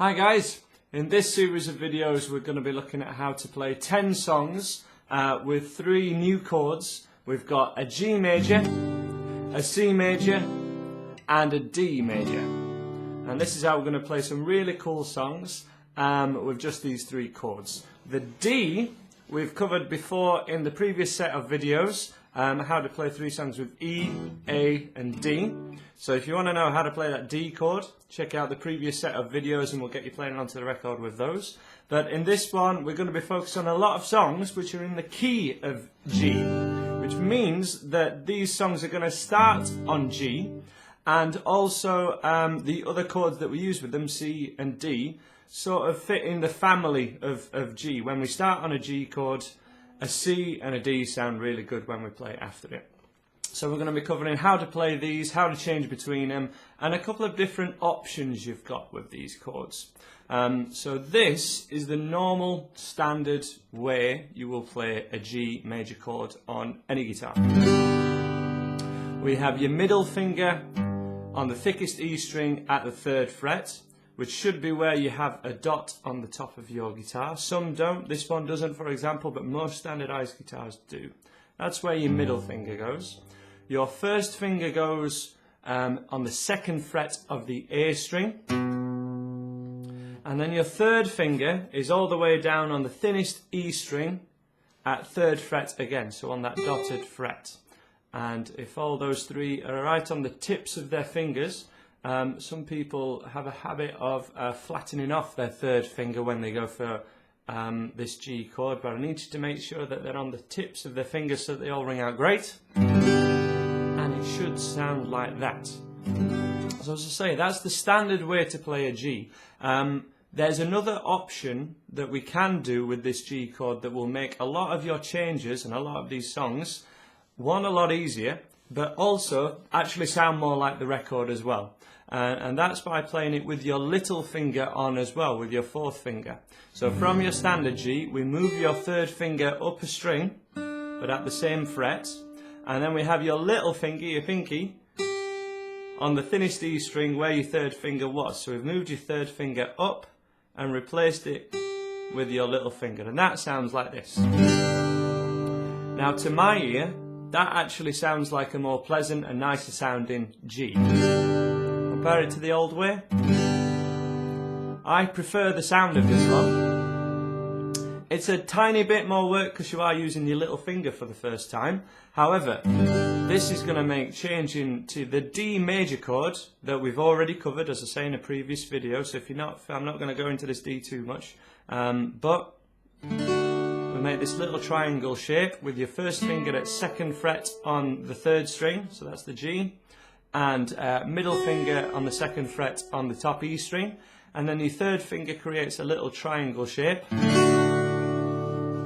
Hi guys, in this series of videos we're going to be looking at how to play 10 songs with 3 new chords. We've got a G major, a C major and a D major. And this is how we're going to play some really cool songs with just these 3 chords. The D we've covered before in the previous set of videos, how to play 3 songs with E, A and D. So if you want to know how to play that D chord, check out the previous set of videos and we'll get you playing onto the record with those. But in this one we're going to be focused on a lot of songs which are in the key of G, which means that these songs are going to start on G, and also the other chords that we use with them, C and D, sort of fit in the family of G. When we start on a G chord, a C and a D sound really good when we play after it. So we're going to be covering how to play these, how to change between them, and a couple of different options you've got with these chords. So this is the normal standard way you will play a G major chord on any guitar. We have your middle finger on the thickest E string at the 3rd fret, which should be where you have a dot on the top of your guitar. Some don't, this one doesn't for example, but most standardized guitars do. That's where your middle finger goes. Your first finger goes on the 2nd fret of the A string. And then your 3rd finger is all the way down on the thinnest E string at 3rd fret again, so on that dotted fret. And if all those 3 are right on the tips of their fingers, some people have a habit of flattening off their 3rd finger when they go for this G chord, but I need you to make sure that they're on the tips of their fingers so that they all ring out great. And it should sound like that. So as I say, that's the standard way to play a G. There's another option that we can do with this G chord that will make a lot of your changes and a lot of these songs, one, a lot easier, but also actually sound more like the record as well. And that's by playing it with your little finger on as well, with your 4th finger. So from your standard G, we move your 3rd finger up a string, but at the same fret. And then we have your little finger, your pinky, on the thinnest E string where your 3rd finger was. So we've moved your 3rd finger up and replaced it with your little finger. And that sounds like this. Now to my ear, that actually sounds like a more pleasant and nicer sounding G. Compare it to the old way. I prefer the sound of this one. It's a tiny bit more work because you are using your little finger for the first time. However, this is going to make changing to the D major chord that we've already covered, as I say in a previous video. So if you're not, I'm not going to go into this D too much. But we make this little triangle shape with your 1st finger at 2nd fret on the 3rd string, so that's the G, and middle finger on the 2nd fret on the top E string, and then your 3rd finger creates a little triangle shape,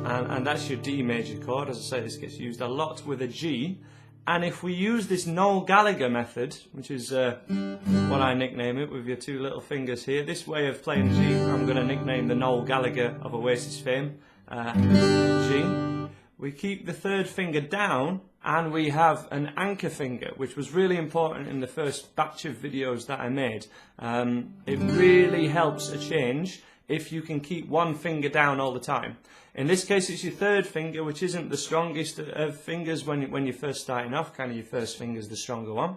and that's your D major chord. As I say, this gets used a lot with a G, and if we use this Noel Gallagher method, which is what I nickname it with your 2 little fingers here, this way of playing G, I'm going to nickname the Noel Gallagher of Oasis fame. G. We keep the 3rd finger down and we have an anchor finger, which was really important in the first batch of videos that I made. It really helps a change if you can keep one finger down all the time. In this case it's your 3rd finger, which isn't the strongest of fingers when you're first starting off. Kind of your 1st finger's the stronger one,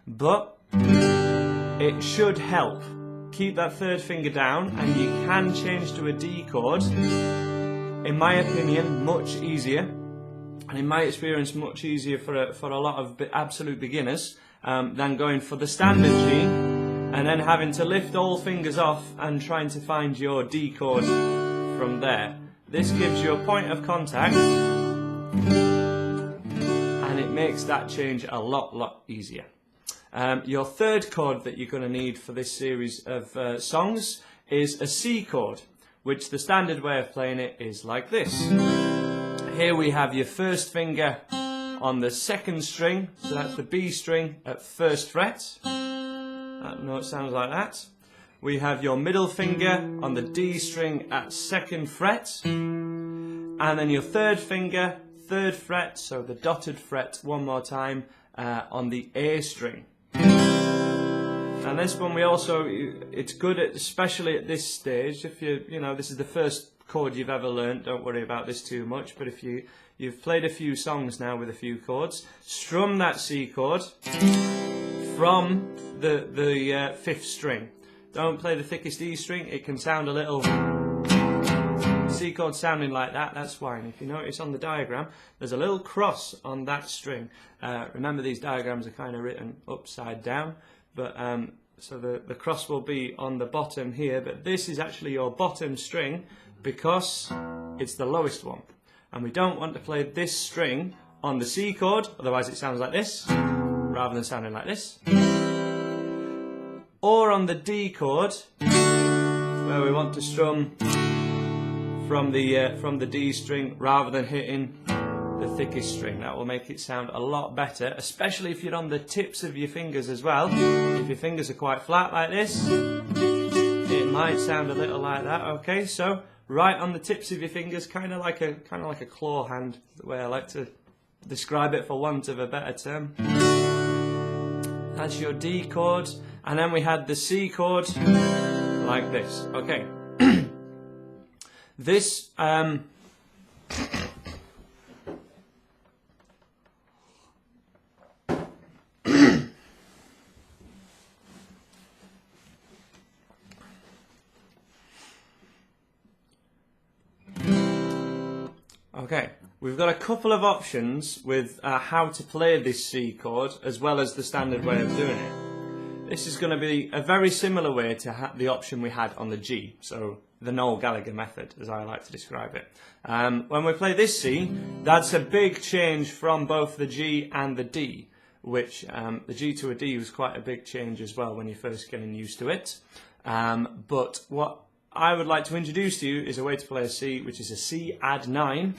but it should help. Keep that 3rd finger down and you can change to a D chord. In my opinion, much easier, and in my experience, much easier for a lot of absolute beginners than going for the standard G and then having to lift all fingers off and trying to find your D chord from there. This gives you a point of contact and it makes that change a lot easier. Your 3rd chord that you're going to need for this series of songs is a C chord, which the standard way of playing it is like this. Here we have your 1st finger on the 2nd string, so that's the B string at 1st fret. That note sounds like that. We have your middle finger on the D string at 2nd fret, and then your 3rd finger, 3rd fret, so the dotted fret one more time, on the A string. And this one we also, it's good at, especially at this stage, if this is the first chord you've ever learnt, don't worry about this too much, but if you've played a few songs now with a few chords, strum that C chord from the fifth string. Don't play the thickest E string, it can sound a little C chord sounding like that, that's fine. If you notice on the diagram, there's a little cross on that string. Remember, these diagrams are kind of written upside down, but so the cross will be on the bottom here, but this is actually your bottom string because it's the lowest one. And we don't want to play this string on the C chord, otherwise it sounds like this, rather than sounding like this. Or on the D chord, where we want to strum from the D string rather than hitting the thickest string. That will make it sound a lot better, especially if you're on the tips of your fingers as well. If your fingers are quite flat like this, it might sound a little like that. Okay, so right on the tips of your fingers, kind of like a claw hand, the way I like to describe it for want of a better term. That's your D chord, and then we had the C chord like this. Okay. This okay, we've got a couple of options with how to play this C chord as well as the standard way of doing it. This is going to be a very similar way to the option we had on the G, so the Noel Gallagher method, as I like to describe it. When we play this C, that's a big change from both the G and the D, which the G to a D was quite a big change as well when you're first getting used to it. But what I would like to introduce to you is a way to play a C, which is a C add 9,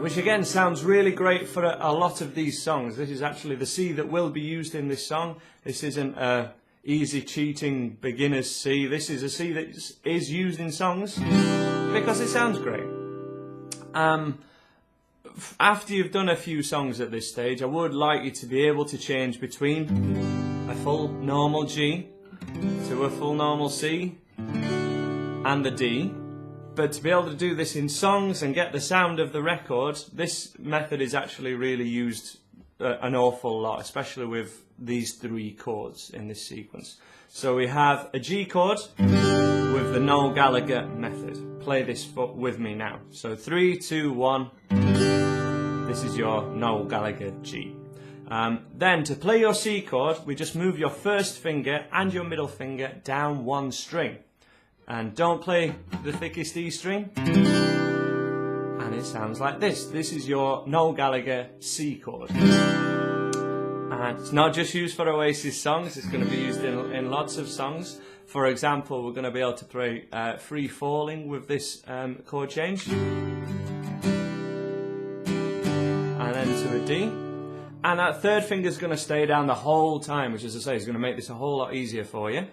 which again sounds really great for a lot of these songs. This is actually the C that will be used in this song. This isn't a easy cheating beginner's C. This is a C that is used in songs because it sounds great. After you've done a few songs at this stage, I would like you to be able to change between a full normal G to a full normal C and the D. But to be able to do this in songs and get the sound of the record, this method is actually really used an awful lot, especially with these three chords in this sequence. So we have a G chord with the Noel Gallagher method. Play this with me now. So 3, 2, 1. This is your Noel Gallagher G. Then to play your C chord, we just move your first finger and your middle finger down one string. And don't play the thickest E string. And it sounds like this. This is your Noel Gallagher C chord. And it's not just used for Oasis songs, it's going to be used in lots of songs. For example, we're going to be able to play Free Falling with this chord change. And then to a D. And that third finger is going to stay down the whole time, which, as I say, is going to make this a whole lot easier for you.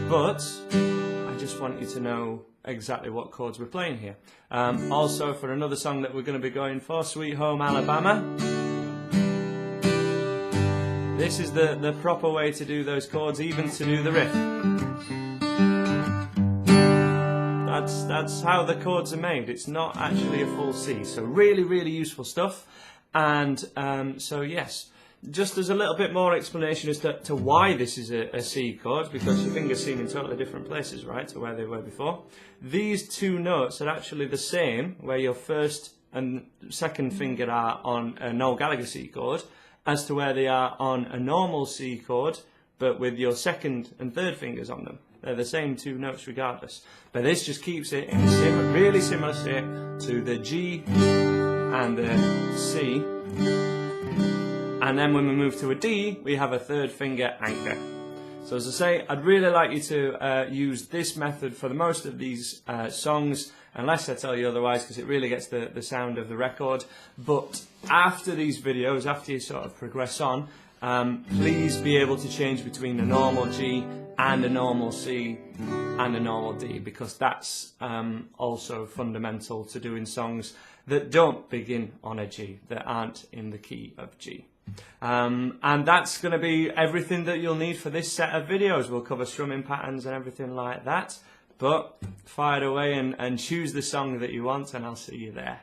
But I just want you to know exactly what chords we're playing here. Also, for another song that we're going to be going for, Sweet Home Alabama, this is the proper way to do those chords, even to do the riff. That's how the chords are made. It's not actually a full C. So really, really useful stuff. And so yes, just as a little bit more explanation as to why this is a C chord, because your fingers seem in totally different places, right, to where they were before. These two notes are actually the same, where your first and second finger are on a Noel Gallagher C chord, as to where they are on a normal C chord, but with your second and third fingers on them. They're the same two notes regardless. But this just keeps it in a really similar state to the G and the C. And then when we move to a D, we have a third finger anchor. So as I say, I'd really like you to use this method for the most of these songs, unless I tell you otherwise, because it really gets the sound of the record. But after these videos, after you sort of progress on, please be able to change between a normal G and a normal C and a normal D, because that's also fundamental to doing songs that don't begin on a G, that aren't in the key of G. And that's going to be everything that you'll need for this set of videos. We'll cover strumming patterns and everything like that. But fire away and choose the song that you want, and I'll see you there.